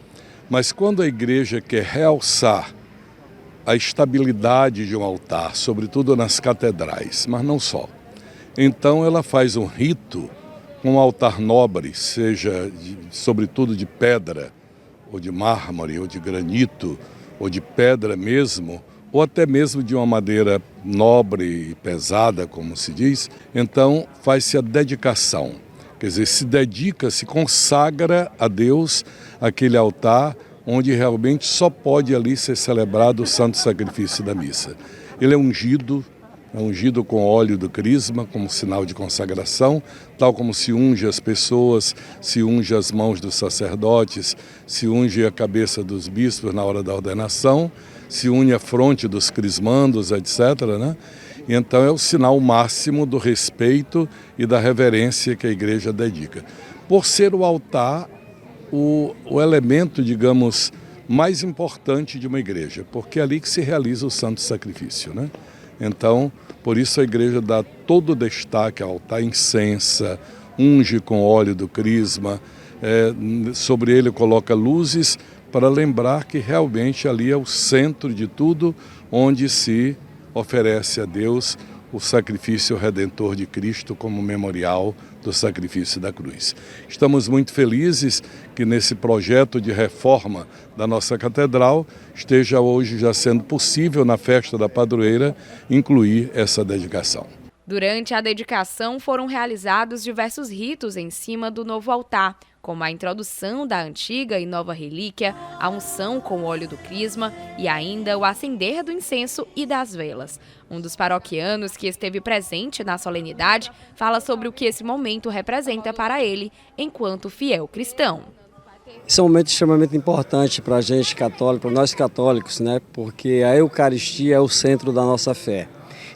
mas quando a Igreja quer realçar a estabilidade de um altar, sobretudo nas catedrais, mas não só, então ela faz um rito com um altar nobre, seja sobretudo de pedra, ou de mármore, ou de granito, ou de pedra mesmo, ou até mesmo de uma madeira nobre e pesada, como se diz. Então faz-se a dedicação, quer dizer, se dedica, se consagra a Deus aquele altar onde realmente só pode ali ser celebrado o santo sacrifício da missa. Ele é ungido com óleo do crisma como sinal de consagração, tal como se unge as pessoas, se unge as mãos dos sacerdotes, se unge a cabeça dos bispos na hora da ordenação, se une a fronte dos crismandos, etc., né? E então é o sinal máximo do respeito e da reverência que a Igreja dedica. Por ser o altar o elemento, digamos, mais importante de uma igreja, porque é ali que se realiza o santo sacrifício, né? Então, por isso a Igreja dá todo o destaque ao altar, incensa, unge com óleo do crisma, sobre ele coloca luzes para lembrar que realmente ali é o centro de tudo, onde se oferece a Deus o sacrifício redentor de Cristo como memorial do sacrifício da cruz. Estamos muito felizes que nesse projeto de reforma da nossa catedral esteja hoje já sendo possível na festa da padroeira incluir essa dedicação. Durante a dedicação foram realizados diversos ritos em cima do novo altar, como a introdução da antiga e nova relíquia, a unção com óleo do crisma e ainda o acender do incenso e das velas. Um dos paroquianos que esteve presente na solenidade fala sobre o que esse momento representa para ele enquanto fiel cristão. Esse é um momento extremamente importante para a gente católico, para nós católicos, né? Porque a Eucaristia é o centro da nossa fé.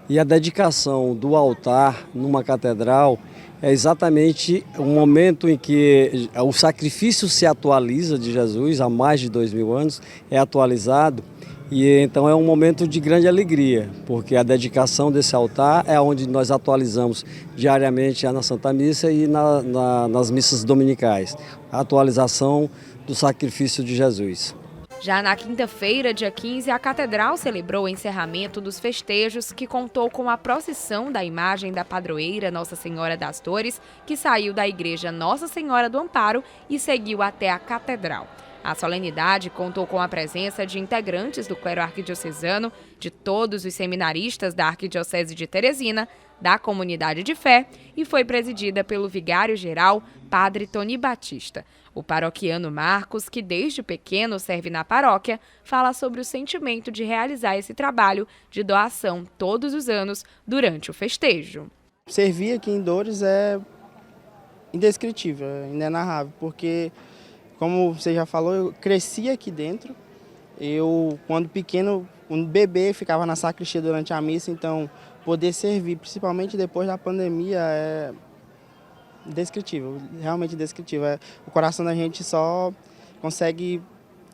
E a dedicação do altar numa catedral é exatamente o momento em que o sacrifício se atualiza de Jesus, há mais de 2000 anos, é atualizado. E então é um momento de grande alegria, porque a dedicação desse altar é onde nós atualizamos diariamente na Santa Missa e nas missas dominicais, a atualização do sacrifício de Jesus. Já na quinta-feira, dia 15, a Catedral celebrou o encerramento dos festejos, que contou com a procissão da imagem da padroeira Nossa Senhora das Dores, que saiu da Igreja Nossa Senhora do Amparo e seguiu até a Catedral. A solenidade contou com a presença de integrantes do clero arquidiocesano, de todos os seminaristas da Arquidiocese de Teresina, da comunidade de fé e foi presidida pelo vigário-geral, Padre Tony Batista. O paroquiano Marcos, que desde pequeno serve na paróquia, fala sobre o sentimento de realizar esse trabalho de doação todos os anos durante o festejo. Servir aqui em Dores é indescritível, é inenarrável, porque, como você já falou, eu cresci aqui dentro. Eu, quando pequeno, um bebê, ficava na sacristia durante a missa, então poder servir, principalmente depois da pandemia, é indescritível, realmente indescritível. O coração da gente só consegue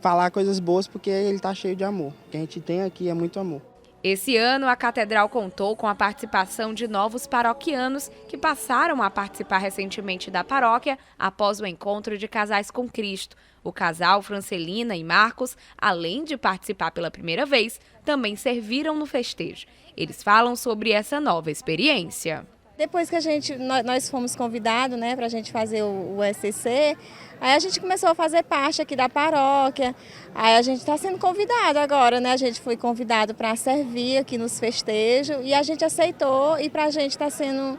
falar coisas boas porque ele está cheio de amor. O que a gente tem aqui é muito amor. Esse ano, a Catedral contou com a participação de novos paroquianos que passaram a participar recentemente da paróquia após o encontro de Casais com Cristo. O casal Francelina e Marcos, além de participar pela primeira vez, também serviram no festejo. Eles falam sobre essa nova experiência. Depois que nós fomos convidados, né, para a gente fazer o SCC, aí a gente começou a fazer parte aqui da paróquia. Aí a gente está sendo convidado agora, né? A gente foi convidado para servir aqui nos festejos e a gente aceitou e para a gente está sendo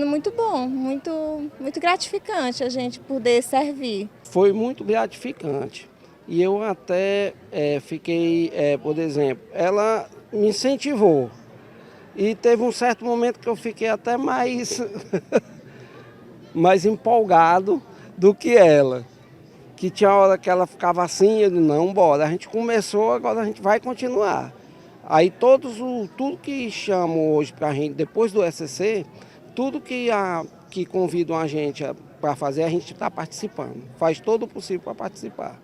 muito bom, muito gratificante a gente poder servir. Foi muito gratificante e eu até fiquei, por exemplo, ela me incentivou. E teve um certo momento que eu fiquei até mais empolgado do que ela. Que tinha hora que ela ficava assim, eu disse, não, bora. A gente começou, agora a gente vai continuar. Aí tudo que chamam hoje pra gente, depois do SCC, tudo que convidam a gente para fazer, a gente está participando. Faz todo o possível para participar.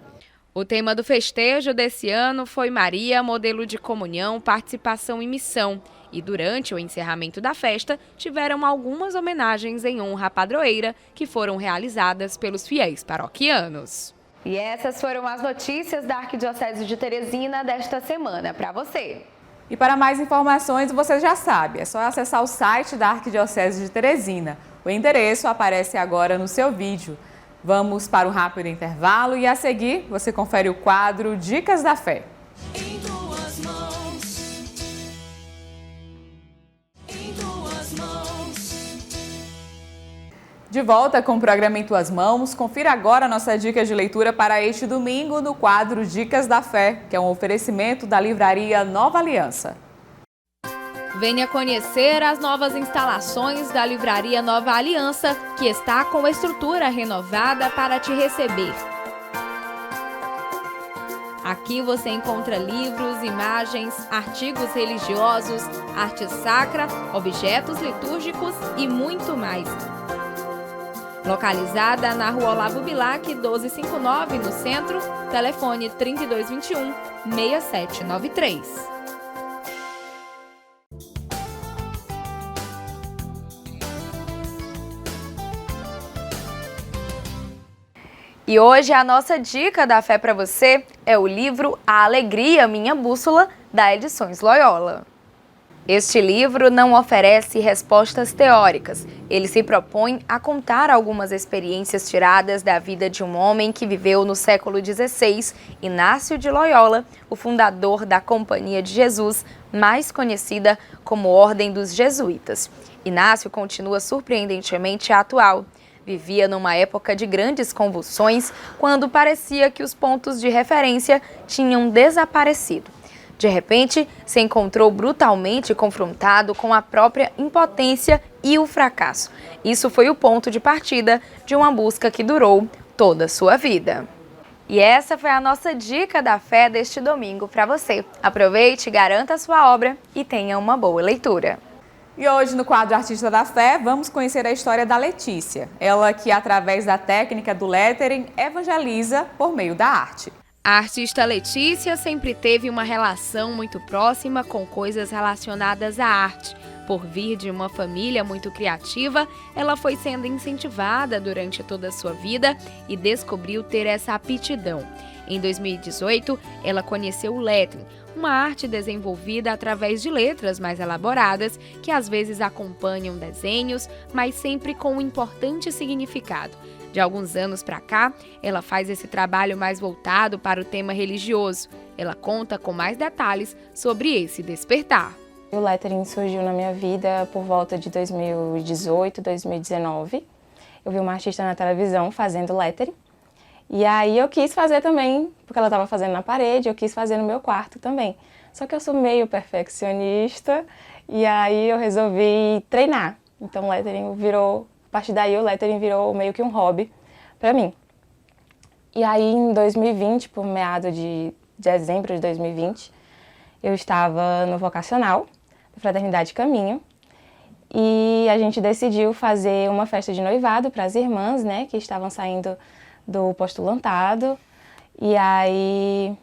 O tema do festejo desse ano foi Maria, modelo de comunhão, participação e missão. E durante o encerramento da festa, tiveram algumas homenagens em honra à padroeira que foram realizadas pelos fiéis paroquianos. E essas foram as notícias da Arquidiocese de Teresina desta semana para você. E para mais informações, você já sabe, é só acessar o site da Arquidiocese de Teresina. O endereço aparece agora no seu vídeo. Vamos para um rápido intervalo e a seguir você confere o quadro Dicas da Fé. Em tuas mãos. Em tuas mãos. De volta com o programa Em Tuas Mãos, confira agora a nossa dica de leitura para este domingo no quadro Dicas da Fé, que é um oferecimento da livraria Nova Aliança. Venha conhecer as novas instalações da Livraria Nova Aliança, que está com estrutura renovada para te receber. Aqui você encontra livros, imagens, artigos religiosos, arte sacra, objetos litúrgicos e muito mais. Localizada na Rua Olavo Bilac, 1259, no centro, telefone 3221-6793. E hoje a nossa dica da fé para você é o livro A Alegria, Minha Bússola, da Edições Loyola. Este livro não oferece respostas teóricas. Ele se propõe a contar algumas experiências tiradas da vida de um homem que viveu no século XVI, Inácio de Loyola, o fundador da Companhia de Jesus, mais conhecida como Ordem dos Jesuítas. Inácio continua surpreendentemente atual. Vivia numa época de grandes convulsões, quando parecia que os pontos de referência tinham desaparecido. De repente, se encontrou brutalmente confrontado com a própria impotência e o fracasso. Isso foi o ponto de partida de uma busca que durou toda a sua vida. E essa foi a nossa dica da fé deste domingo para você. Aproveite, garanta a sua obra e tenha uma boa leitura. E hoje, no quadro Artista da Fé, vamos conhecer a história da Letícia. Ela que, através da técnica do lettering, evangeliza por meio da arte. A artista Letícia sempre teve uma relação muito próxima com coisas relacionadas à arte. Por vir de uma família muito criativa, ela foi sendo incentivada durante toda a sua vida e descobriu ter essa aptidão. Em 2018, ela conheceu o lettering, uma arte desenvolvida através de letras mais elaboradas que às vezes acompanham desenhos, mas sempre com um importante significado. De alguns anos para cá, ela faz esse trabalho mais voltado para o tema religioso. Ela conta com mais detalhes sobre esse despertar. O lettering surgiu na minha vida por volta de 2018, 2019. Eu vi uma artista na televisão fazendo lettering. E aí eu quis fazer também, porque ela estava fazendo na parede, eu quis fazer no meu quarto também. Só que eu sou meio perfeccionista e aí eu resolvi treinar. Então o lettering virou, a partir daí o lettering virou meio que um hobby para mim. E aí em 2020, por meado de dezembro de 2020, eu estava no vocacional da Fraternidade Caminho e a gente decidiu fazer uma festa de noivado para as irmãs, né, que estavam saindo do postulantado. E aí,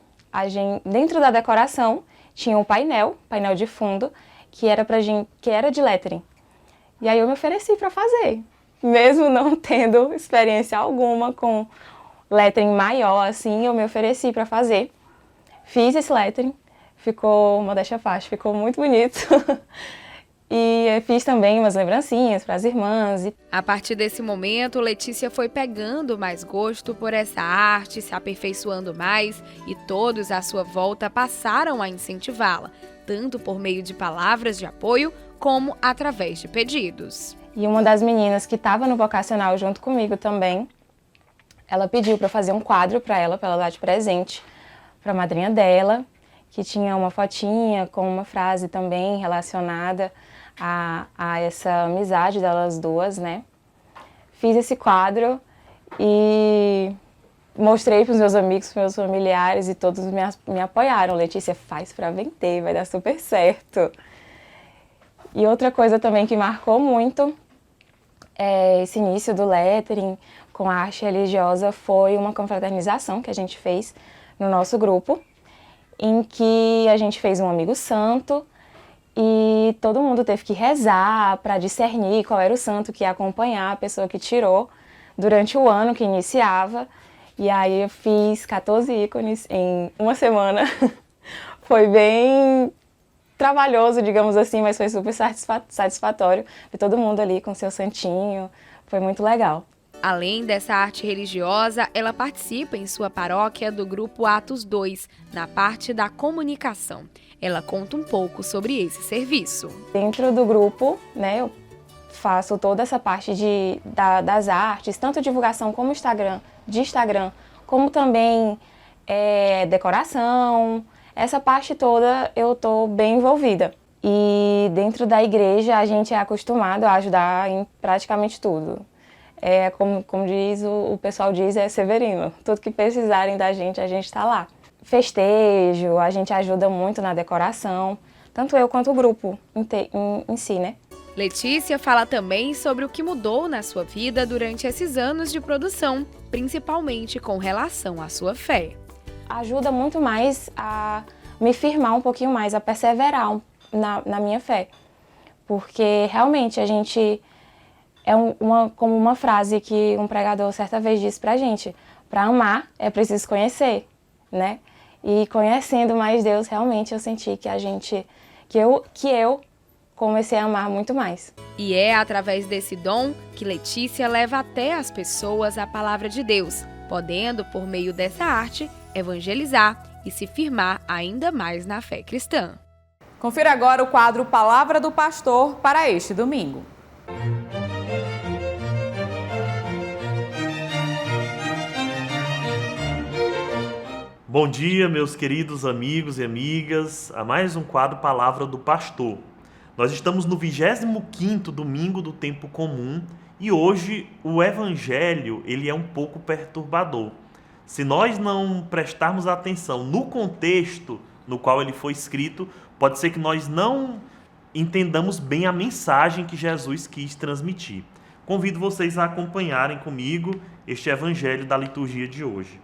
dentro da decoração, tinha um painel de fundo, que era de lettering. E aí eu me ofereci para fazer, mesmo não tendo experiência alguma com lettering maior, assim, eu me ofereci para fazer. Fiz esse lettering, ficou, modéstia à parte, ficou muito bonito. E fiz também umas lembrancinhas para as irmãs. A partir desse momento, Letícia foi pegando mais gosto por essa arte, se aperfeiçoando mais e todos à sua volta passaram a incentivá-la, tanto por meio de palavras de apoio como através de pedidos. E uma das meninas que estava no vocacional junto comigo também, ela pediu para fazer um quadro para ela dar de presente para a madrinha dela, que tinha uma fotinha com uma frase também relacionada a essa amizade delas duas, né? Fiz esse quadro e mostrei para os meus amigos, para os meus familiares e todos me apoiaram. Letícia, faz para vender, vai dar super certo. E outra coisa também que marcou muito esse início do lettering com a arte religiosa foi uma confraternização que a gente fez no nosso grupo, em que a gente fez um amigo santo e todo mundo teve que rezar para discernir qual era o santo que ia acompanhar a pessoa que tirou durante o ano que iniciava. E aí eu fiz 14 ícones em uma semana. Foi bem trabalhoso, digamos assim, mas foi super satisfatório ver todo mundo ali com seu santinho. Foi muito legal. Além dessa arte religiosa, ela participa em sua paróquia do grupo Atos 2, na parte da comunicação. Ela conta um pouco sobre esse serviço. Dentro do grupo, né, eu faço toda essa parte das artes, tanto divulgação como de Instagram, como também decoração. Essa parte toda eu estou bem envolvida. E dentro da igreja a gente é acostumado a ajudar em praticamente tudo. Como diz o pessoal diz, é severino. Tudo que precisarem da gente, a gente está lá. Festejo, a gente ajuda muito na decoração, tanto eu quanto o grupo em si, né? Letícia fala também sobre o que mudou na sua vida durante esses anos de produção, principalmente com relação à sua fé. Ajuda muito mais a me firmar um pouquinho mais, a perseverar na minha fé. Porque realmente a gente... como uma frase que um pregador certa vez disse pra gente, para amar é preciso conhecer, né? E conhecendo mais Deus, realmente eu senti que eu comecei a amar muito mais. E é através desse dom que Letícia leva até as pessoas a palavra de Deus, podendo, por meio dessa arte, evangelizar e se firmar ainda mais na fé cristã. Confira agora o quadro Palavra do Pastor para este domingo. Bom dia, meus queridos amigos e amigas, a mais um quadro Palavra do Pastor. Nós estamos no 25º domingo do tempo comum e hoje o evangelho ele é um pouco perturbador. Se nós não prestarmos atenção no contexto no qual ele foi escrito, pode ser que nós não entendamos bem a mensagem que Jesus quis transmitir. Convido vocês a acompanharem comigo este evangelho da liturgia de hoje.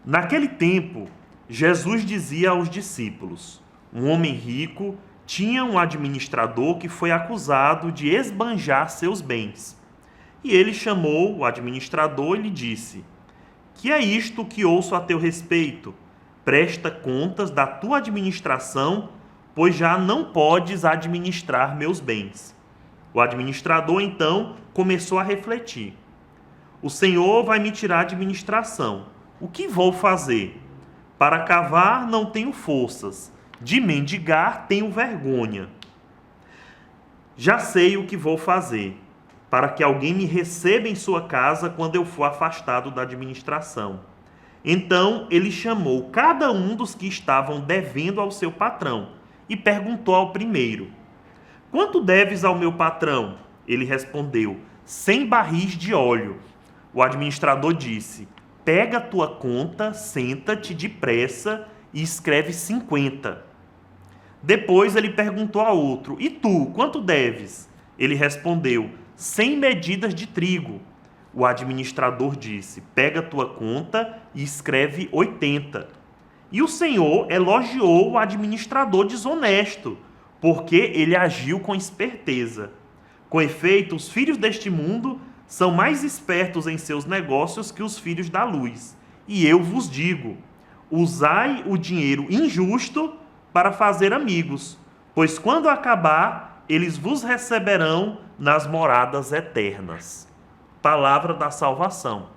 Naquele tempo, Jesus dizia aos discípulos: um homem rico tinha um administrador que foi acusado de esbanjar seus bens. E ele chamou o administrador e lhe disse: que é isto que ouço a teu respeito? Presta contas da tua administração, pois já não podes administrar meus bens. O administrador, então, começou a refletir: o Senhor vai me tirar a administração. O que vou fazer? Para cavar não tenho forças, De mendigar tenho vergonha. Já sei o que vou fazer, para que alguém me receba em sua casa quando eu for afastado da administração. Então ele chamou cada um dos que estavam devendo ao seu patrão e perguntou ao primeiro: quanto deves ao meu patrão? Ele respondeu: 100 barris de óleo. O administrador disse: pega a tua conta, senta-te depressa e escreve 50. Depois ele perguntou a outro: e tu, quanto deves? Ele respondeu: 100 medidas de trigo. O administrador disse: pega a tua conta e escreve 80. E o Senhor elogiou o administrador desonesto, porque ele agiu com esperteza. Com efeito, os filhos deste mundo são mais espertos em seus negócios que os filhos da luz. E eu vos digo: usai o dinheiro injusto para fazer amigos, pois quando acabar, eles vos receberão nas moradas eternas. Palavra da salvação.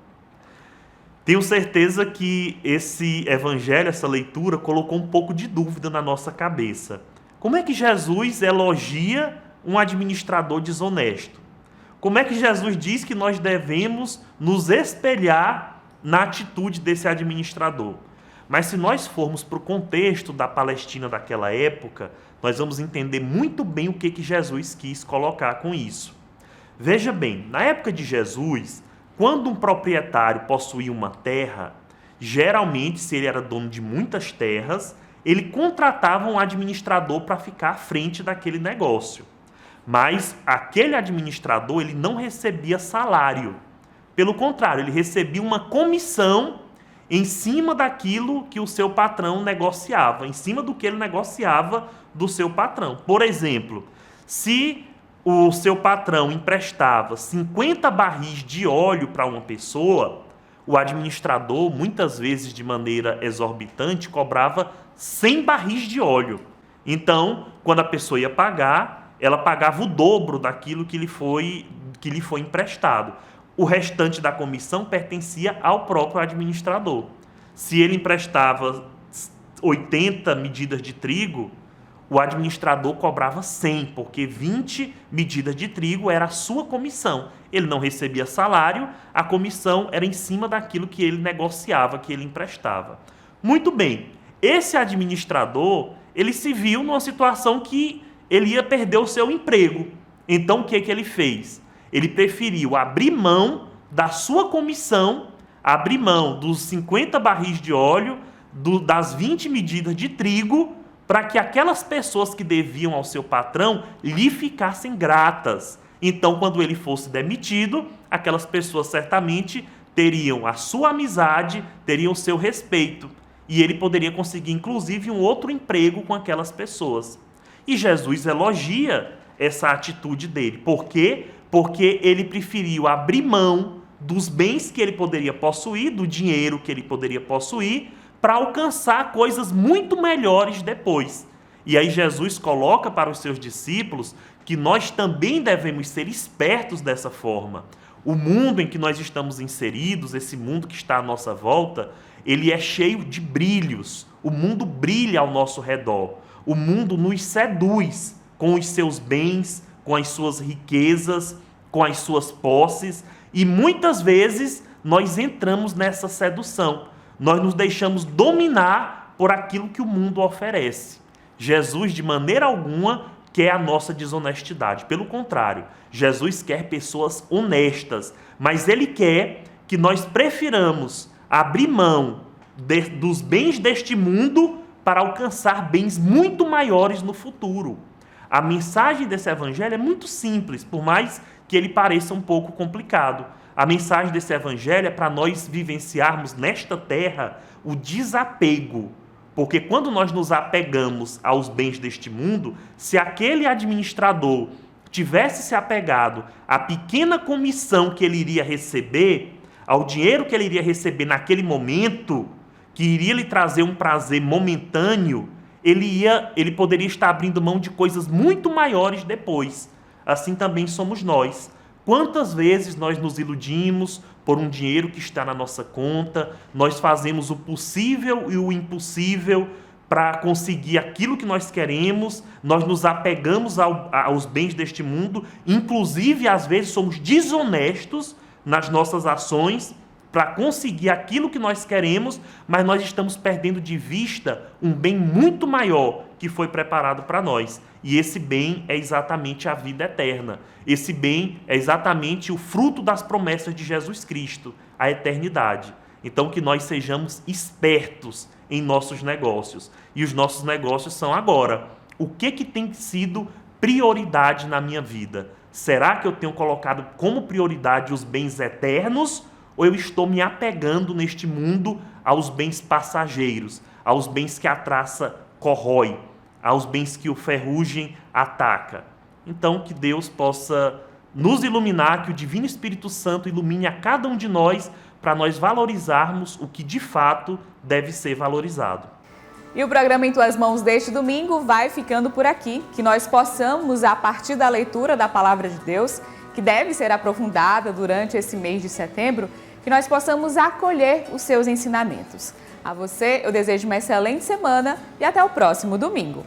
Tenho certeza que esse evangelho, essa leitura, colocou um pouco de dúvida na nossa cabeça. Como é que Jesus elogia um administrador desonesto? Como é que Jesus diz que nós devemos nos espelhar na atitude desse administrador? Mas se nós formos para o contexto da Palestina daquela época, nós vamos entender muito bem o que Jesus quis colocar com isso. Veja bem, na época de Jesus, quando um proprietário possuía uma terra, geralmente, se ele era dono de muitas terras, ele contratava um administrador para ficar à frente daquele negócio. Mas aquele administrador, ele não recebia salário. Pelo contrário, ele recebia uma comissão em cima daquilo que o seu patrão negociava, em cima do que ele negociava do seu patrão. Por exemplo, se o seu patrão emprestava 50 barris de óleo para uma pessoa, o administrador, muitas vezes de maneira exorbitante, cobrava 100 barris de óleo. Então, quando a pessoa ia pagar, ela pagava o dobro daquilo que lhe foi emprestado. O restante da comissão pertencia ao próprio administrador. Se ele emprestava 80 medidas de trigo, o administrador cobrava 100, porque 20 medidas de trigo era a sua comissão. Ele não recebia salário, a comissão era em cima daquilo que ele negociava, que ele emprestava. Muito bem, esse administrador, ele se viu numa situação que ele ia perder o seu emprego. Então, o que ele fez? Ele preferiu abrir mão da sua comissão, abrir mão dos 50 barris de óleo, das 20 medidas de trigo, para que aquelas pessoas que deviam ao seu patrão lhe ficassem gratas. Então, quando ele fosse demitido, aquelas pessoas certamente teriam a sua amizade, teriam o seu respeito. E ele poderia conseguir, inclusive, um outro emprego com aquelas pessoas. E Jesus elogia essa atitude dele. Por quê? Porque ele preferiu abrir mão dos bens que ele poderia possuir, do dinheiro que ele poderia possuir, para alcançar coisas muito melhores depois. E aí Jesus coloca para os seus discípulos que nós também devemos ser espertos dessa forma. O mundo em que nós estamos inseridos, esse mundo que está à nossa volta, ele é cheio de brilhos. O mundo brilha ao nosso redor. O mundo nos seduz com os seus bens, com as suas riquezas, com as suas posses, e muitas vezes nós entramos nessa sedução. Nós nos deixamos dominar por aquilo que o mundo oferece. Jesus, de maneira alguma, quer a nossa desonestidade. Pelo contrário, Jesus quer pessoas honestas, mas ele quer que nós prefiramos abrir mão dos bens deste mundo para alcançar bens muito maiores no futuro. A mensagem desse evangelho é muito simples, por mais que ele pareça um pouco complicado. A mensagem desse evangelho é para nós vivenciarmos nesta terra o desapego. Porque quando nós nos apegamos aos bens deste mundo, se aquele administrador tivesse se apegado à pequena comissão que ele iria receber, ao dinheiro que ele iria receber naquele momento, que iria lhe trazer um prazer momentâneo, ele poderia estar abrindo mão de coisas muito maiores depois. Assim também somos nós. Quantas vezes nós nos iludimos por um dinheiro que está na nossa conta, nós fazemos o possível e o impossível para conseguir aquilo que nós queremos, nós nos apegamos aos bens deste mundo, inclusive às vezes somos desonestos nas nossas ações para conseguir aquilo que nós queremos, mas nós estamos perdendo de vista um bem muito maior que foi preparado para nós. E esse bem é exatamente a vida eterna. Esse bem é exatamente o fruto das promessas de Jesus Cristo, a eternidade. Então, que nós sejamos espertos em nossos negócios. E os nossos negócios são agora. O que tem sido prioridade na minha vida? Será que eu tenho colocado como prioridade os bens eternos? Ou eu estou me apegando neste mundo aos bens passageiros, aos bens que a traça corrói, aos bens que o ferrugem ataca? Então, que Deus possa nos iluminar, que o Divino Espírito Santo ilumine a cada um de nós, para nós valorizarmos o que de fato deve ser valorizado. E o programa Em Tuas Mãos deste domingo vai ficando por aqui. Que nós possamos, a partir da leitura da Palavra de Deus, que deve ser aprofundada durante esse mês de setembro, que nós possamos acolher os seus ensinamentos. A você, eu desejo uma excelente semana e até o próximo domingo.